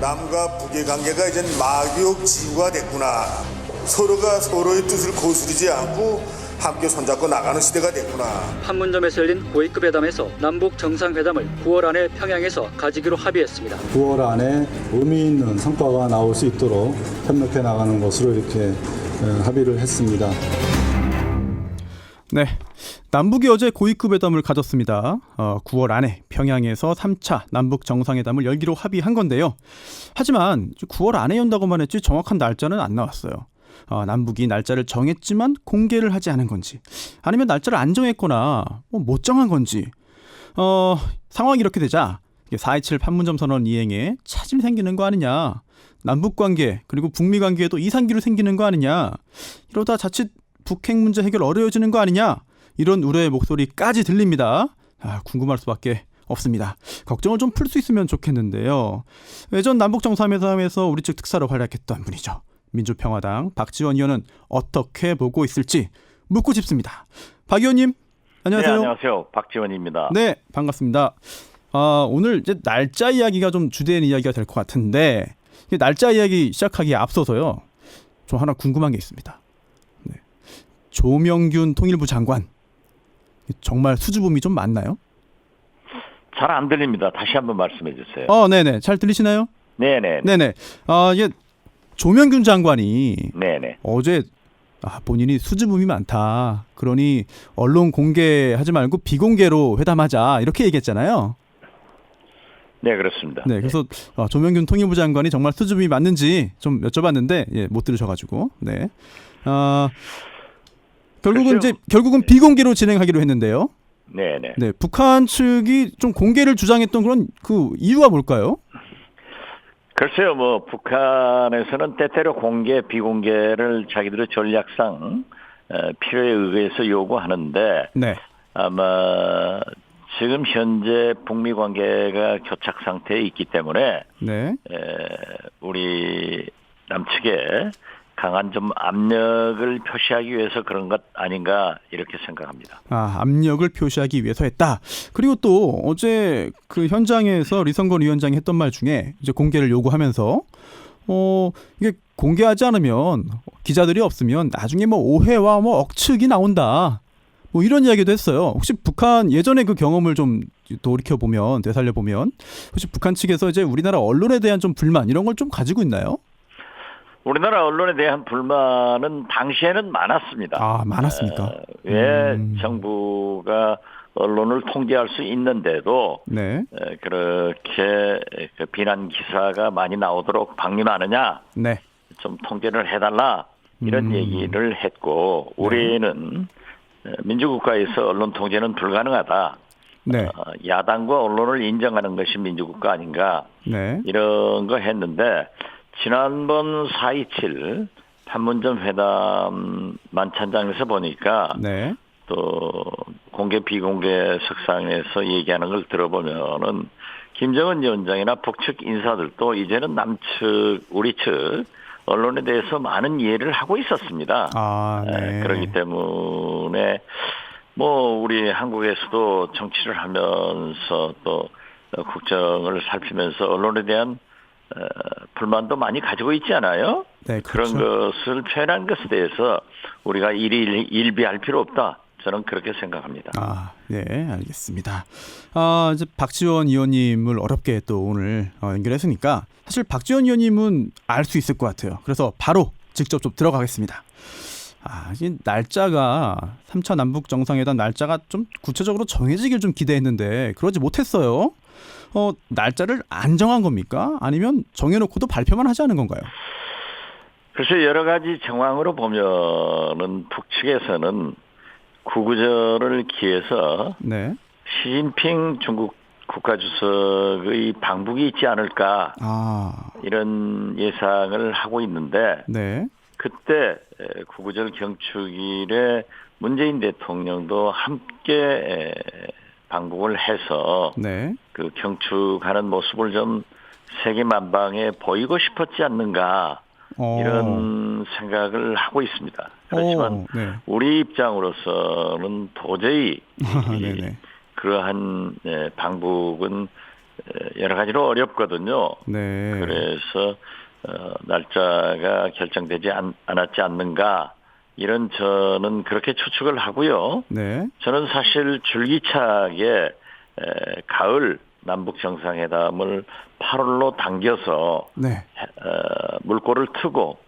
남과 북의 관계가 이젠 마교지구가 됐구나. 서로가 서로의 뜻을 거스르지 않고 함께 손잡고 나가는 시대가 됐구나. 판문점에서 열린 고위급 회담에서 남북 정상회담을 9월 안에 평양에서 가지기로 합의했습니다. 9월 안에 의미 있는 성과가 나올 수 있도록 협력해 나가는 것으로 이렇게 합의를 했습니다. 네, 남북이 어제 고위급 회담을 가졌습니다. 9월 안에 평양에서 3차 남북 정상회담을 열기로 합의한 건데요. 하지만 9월 안에 연다고만 했지 정확한 날짜는 안 나왔어요. 남북이 날짜를 정했지만 공개를 하지 않은 건지, 아니면 날짜를 안 정했거나 못 정한 건지, 상황이 이렇게 되자 4.27 판문점 선언 이행에 차질이 생기는 거 아니냐, 남북관계 그리고 북미관계에도 이상기로 생기는 거 아니냐, 이러다 자칫 북핵 문제 해결 어려워지는 거 아니냐, 이런 우려의 목소리까지 들립니다. 궁금할 수밖에 없습니다. 걱정을 좀 풀 수 있으면 좋겠는데요. 예전 남북 정상회담에서 우리 측 특사로 활약했던 분이죠. 민주평화당 박지원 의원은 어떻게 보고 있을지 묻고 싶습니다. 박 의원님, 안녕하세요. 네, 안녕하세요. 박지원입니다. 네, 반갑습니다. 오늘 이제 날짜 이야기가 좀 주된 이야기가 될 것 같은데, 날짜 이야기 시작하기에 앞서서요, 좀 하나 궁금한 게 있습니다. 네. 조명균 통일부 장관, 정말 수줍음이 좀 많나요? 잘 안 들립니다. 다시 한번 말씀해 주세요. 네네. 잘 들리시나요? 네네. 네네. 이게 조명균 장관이 네네. 어제 본인이 수줍음이 많다, 그러니 언론 공개하지 말고 비공개로 회담하자, 이렇게 얘기했잖아요. 네, 그렇습니다. 네, 그래서 조명균 통일부 장관이 정말 수줍음이 맞는지 좀 여쭤봤는데 못 들으셔가지고, 네. 결국은 비공개로 진행하기로 했는데요. 네네. 네, 북한 측이 좀 공개를 주장했던 그런 그 이유가 뭘까요? 글쎄요, 북한에서는 때때로 공개, 비공개를 자기들의 전략상 필요에 의해서 요구하는데, 네. 아마 지금 현재 북미 관계가 교착 상태에 있기 때문에 네. 우리 남측에 강한 좀 압력을 표시하기 위해서 그런 것 아닌가, 이렇게 생각합니다. 압력을 표시하기 위해서 했다. 그리고 또 어제 그 현장에서 리성건 위원장이 했던 말 중에 이제 공개를 요구하면서 이게 공개하지 않으면 기자들이 없으면 나중에 오해와 억측이 나온다, 이런 이야기도 했어요. 혹시 북한 예전에 그 경험을 좀 돌이켜보면, 되살려보면, 혹시 북한 측에서 이제 우리나라 언론에 대한 좀 불만, 이런 걸 좀 가지고 있나요? 우리나라 언론에 대한 불만은 당시에는 많았습니다. 많았습니까? 왜 정부가 언론을 통제할 수 있는데도 네. 그렇게 비난 기사가 많이 나오도록 방임하느냐, 네. 좀 통제를 해달라, 이런 얘기를 했고, 우리는 민주국가에서 언론 통제는 불가능하다. 네. 야당과 언론을 인정하는 것이 민주국가 아닌가, 네. 이런 거 했는데, 지난번 4.27 판문점 회담 만찬장에서 보니까 네. 또 공개 비공개 석상에서 얘기하는 걸 들어보면은 김정은 위원장이나 북측 인사들도 이제는 남측, 우리 측 언론에 대해서 많은 이해를 하고 있었습니다. 네. 그렇기 때문에 우리 한국에서도 정치를 하면서 또 국정을 살피면서 언론에 대한 불만도 많이 가지고 있지 않아요? 네, 그렇죠. 그런 것을 표현한 것에 대해서 우리가 일비할 필요 없다, 저는 그렇게 생각합니다. 네, 알겠습니다. 이제 박지원 의원님을 어렵게 또 오늘 연결했으니까 사실 박지원 의원님은 알 수 있을 것 같아요. 그래서 바로 직접 좀 들어가겠습니다. 이 날짜가 3차 남북 정상회담 날짜가 좀 구체적으로 정해지길 좀 기대했는데 그러지 못했어요. 날짜를 안 정한 겁니까? 아니면 정해놓고도 발표만 하지 않은 건가요? 글쎄, 여러 가지 정황으로 보면은 북측에서는 구구절을 기해서 네. 시진핑 중국 국가주석의 방북이 있지 않을까, 이런 예상을 하고 있는데, 네. 그때 구구절 경축일에 문재인 대통령도 함께 방북을 해서 네. 그 경축하는 모습을 좀 세계 만방에 보이고 싶었지 않는가, 이런 생각을 하고 있습니다. 그렇지만 네. 우리 입장으로서는 도저히 그러한 방북은 여러 가지로 어렵거든요. 네. 그래서 날짜가 결정되지 않았지 않는가 이런 저는 그렇게 추측을 하고요. 네. 저는 사실 줄기차게 가을 남북 정상회담을 8월로 당겨서 네. 물꼬를 트고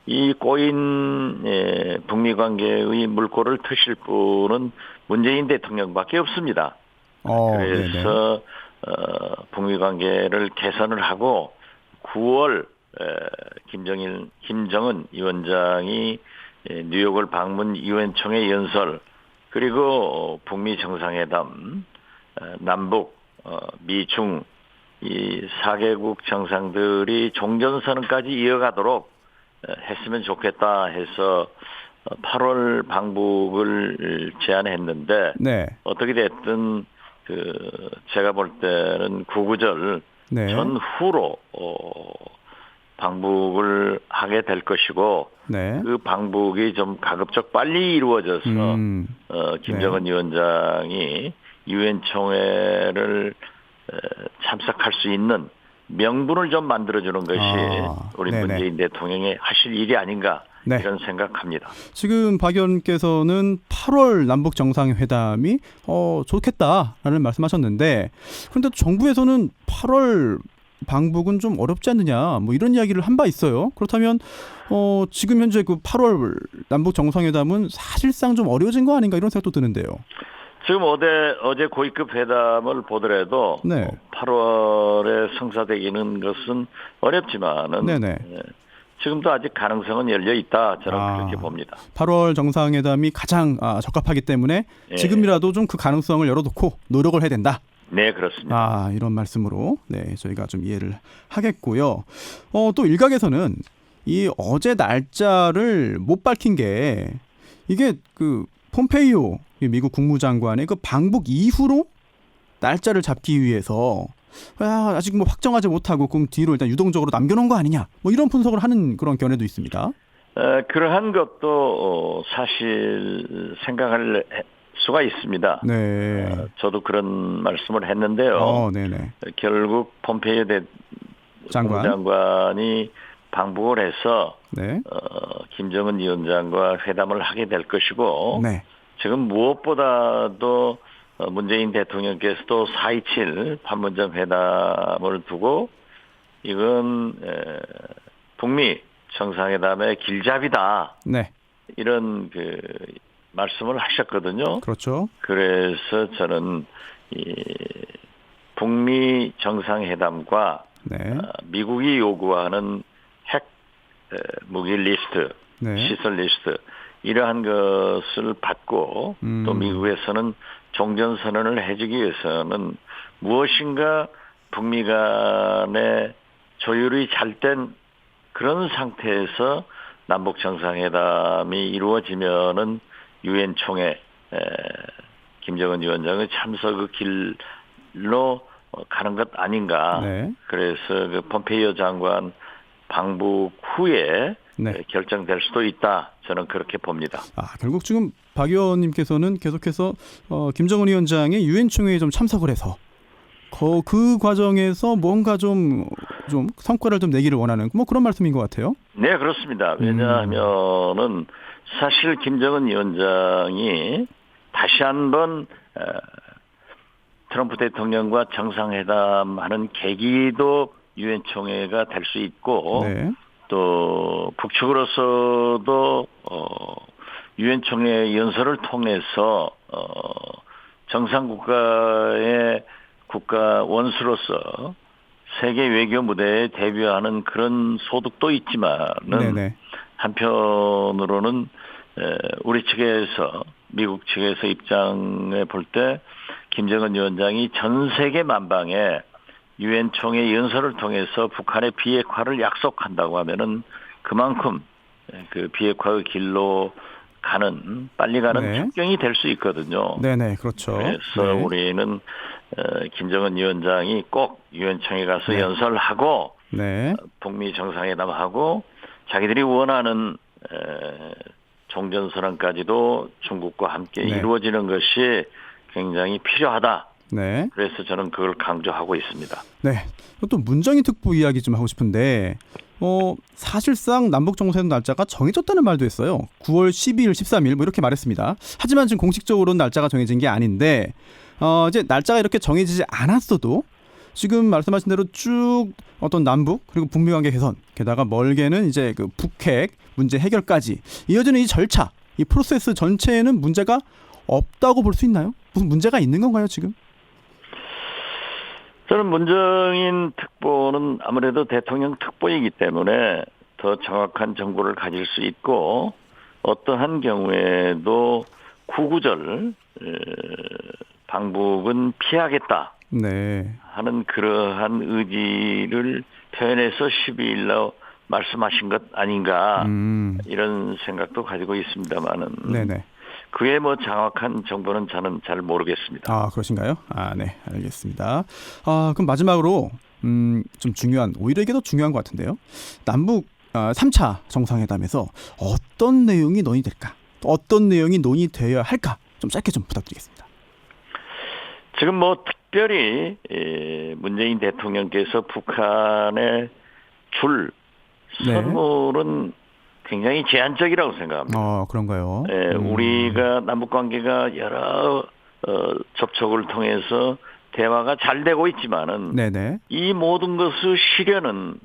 이 꼬인 북미 관계의 물꼬를 트실 분은 문재인 대통령밖에 없습니다. 그래서 북미 관계를 개선을 하고 9월 김정은 위원장이 뉴욕을 방문 유엔 총회 연설 그리고 북미 정상회담 남북 미중 이 4개국 정상들이 종전선언까지 이어가도록 했으면 좋겠다 해서 8월 방북을 제안했는데 네. 어떻게 됐든 제가 볼 때는 구구절 네. 전후로 방북을 하게 될 것이고 네. 그 방북이 좀 가급적 빨리 이루어져서 김정은 위원장이 유엔 총회를 참석할 수 있는 명분을 좀 만들어주는 것이 우리 네네. 문재인 대통령이 하실 일이 아닌가 네. 이런 생각합니다. 지금 박 의원께서는 8월 남북 정상회담이 좋겠다라는 말씀하셨는데 그런데 또 정부에서는 8월 방북은 좀 어렵지 않느냐 뭐 이런 이야기를 한 바 있어요. 그렇다면 지금 현재 그 8월 남북 정상회담은 사실상 좀 어려워진 거 아닌가 이런 생각도 드는데요. 지금 어제 고위급 회담을 보더라도 네. 8월에 성사되기는 것은 어렵지만은 네네. 지금도 아직 가능성은 열려 있다. 저는 그렇게 봅니다. 8월 정상회담이 가장 적합하기 때문에 지금이라도 좀 그 가능성을 열어놓고 노력을 해야 된다. 네, 그렇습니다. 이런 말씀으로 저희가 좀 이해를 하겠고요. 또 일각에서는 이 어제 날짜를 못 밝힌 게 이게 그 폼페이오 미국 국무장관의 그 방북 이후로 날짜를 잡기 위해서 아직 뭐 확정하지 못하고 그럼 뒤로 일단 유동적으로 남겨놓은 거 아니냐 뭐 이런 분석을 하는 그런 견해도 있습니다. 그러한 것도 사실 생각할 수가 있습니다. 네. 저도 그런 말씀을 했는데요. 네네. 결국 폼페이오 국무장관이 방북을 해서 네. 김정은 위원장과 회담을 하게 될 것이고 네. 지금 무엇보다도 문재인 대통령께서도 4.27 판문점 회담을 두고 이건 북미 정상회담의 길잡이다. 네. 이런 말씀을 하셨거든요. 그렇죠. 그래서 저는 이 북미 정상회담과 네. 미국이 요구하는 핵 무기 리스트, 네. 시설 리스트 이러한 것을 받고 또 미국에서는 종전선언을 해주기 위해서는 무엇인가 북미 간의 조율이 잘 된 그런 상태에서 남북 정상회담이 이루어지면은 유엔 총회 김정은 위원장의 참석의 길로 가는 것 아닌가. 네. 그래서 그 폼페이오 장관 방북 후에 결정될 수도 있다. 저는 그렇게 봅니다. 결국 지금 박 의원님께서는 계속해서 김정은 위원장의 유엔 총회에 좀 참석을 해서 그 과정에서 뭔가 좀 성과를 좀 내기를 원하는 뭐 그런 말씀인 것 같아요. 네, 그렇습니다. 왜냐하면은 사실 김정은 위원장이 다시 한번 트럼프 대통령과 정상회담하는 계기도 유엔 총회가 될 수 있고 네. 또 북측으로서도 유엔 총회 연설을 통해서 정상 국가의 국가 원수로서 세계 외교 무대에 데뷔하는 그런 소득도 있지만은 네네. 한편으로는 우리 측에서 미국 측에서 입장에 볼 때 김정은 위원장이 전 세계 만방에 유엔 총회 연설을 통해서 북한의 비핵화를 약속한다고 하면은 그만큼 그 비핵화의 길로 빨리 가는 축경이 될 수 있거든요. 네네, 그렇죠. 그래서 우리는 김정은 위원장이 꼭 유엔 총회 가서 연설하고 북미 정상회담하고 자기들이 원하는 종전선언까지도 중국과 함께 이루어지는 것이 굉장히 필요하다. 네. 그래서 저는 그걸 강조하고 있습니다. 네. 또 문정인 특보 이야기 좀 하고 싶은데 사실상 남북 정상회담 날짜가 정해졌다는 말도 했어요. 9월 12일, 13일 뭐 이렇게 말했습니다. 하지만 지금 공식적으로는 날짜가 정해진 게 아닌데 이제 날짜가 이렇게 정해지지 않았어도 지금 말씀하신 대로 쭉 어떤 남북 그리고 북미 관계 개선, 게다가 멀게는 이제 그 북핵 문제 해결까지 이어지는 이 절차, 이 프로세스 전체에는 문제가 없다고 볼 수 있나요? 무슨 문제가 있는 건가요, 지금? 저는 문정인 특보는 아무래도 대통령 특보이기 때문에 더 정확한 정보를 가질 수 있고 어떠한 경우에도 구구절 방북은 피하겠다 네. 하는 그러한 의지를 표현해서 12일 날 말씀하신 것 아닌가 이런 생각도 가지고 있습니다만은 네네. 그에 뭐 정확한 정보는 저는 잘 모르겠습니다. 아, 그러신가요? 아, 네, 알겠습니다. 그럼 마지막으로 좀 중요한, 오히려 이게 더 중요한 것 같은데요. 남북 3차 정상회담에서 어떤 내용이 논의될까? 어떤 내용이 논의되어야 할까? 좀 짧게 좀 부탁드리겠습니다. 지금 뭐 특별히 문재인 대통령께서 북한에 줄 네. 선물은 굉장히 제한적이라고 생각합니다. 그런가요? 우리가 남북관계가 여러 접촉을 통해서 대화가 잘 되고 있지만은 네네. 이 모든 것의 실현은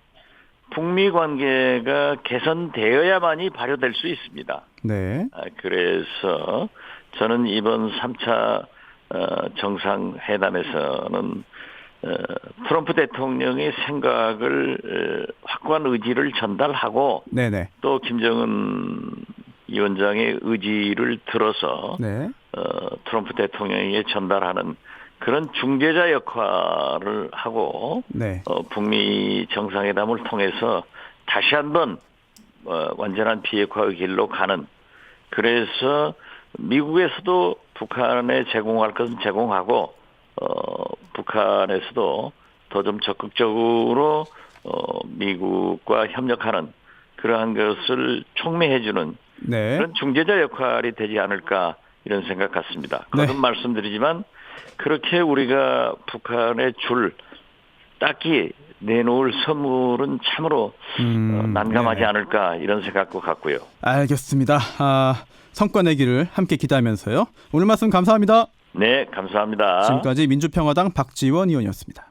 북미 관계가 개선되어야만이 발효될 수 있습니다. 네. 그래서 저는 이번 3차 정상회담에서는 트럼프 대통령의 생각을 확고한 의지를 전달하고 네네. 또 김정은 위원장의 의지를 들어서 네. 트럼프 대통령에게 전달하는 그런 중재자 역할을 하고 네. 북미 정상회담을 통해서 다시 한번 완전한 비핵화의 길로 가는 그래서 미국에서도 북한에 제공할 것은 제공하고 북한에서도 더 좀 적극적으로 미국과 협력하는 그러한 것을 촉매해주는 네. 그런 중재자 역할이 되지 않을까 이런 생각 같습니다. 거듭 네. 말씀드리지만 그렇게 우리가 북한에 줄 딱히 내놓을 선물은 참으로 난감하지 네네. 않을까 이런 생각도 갖고요. 알겠습니다. 성과 내기를 함께 기대하면서요. 오늘 말씀 감사합니다. 네, 감사합니다. 지금까지 민주평화당 박지원 의원이었습니다.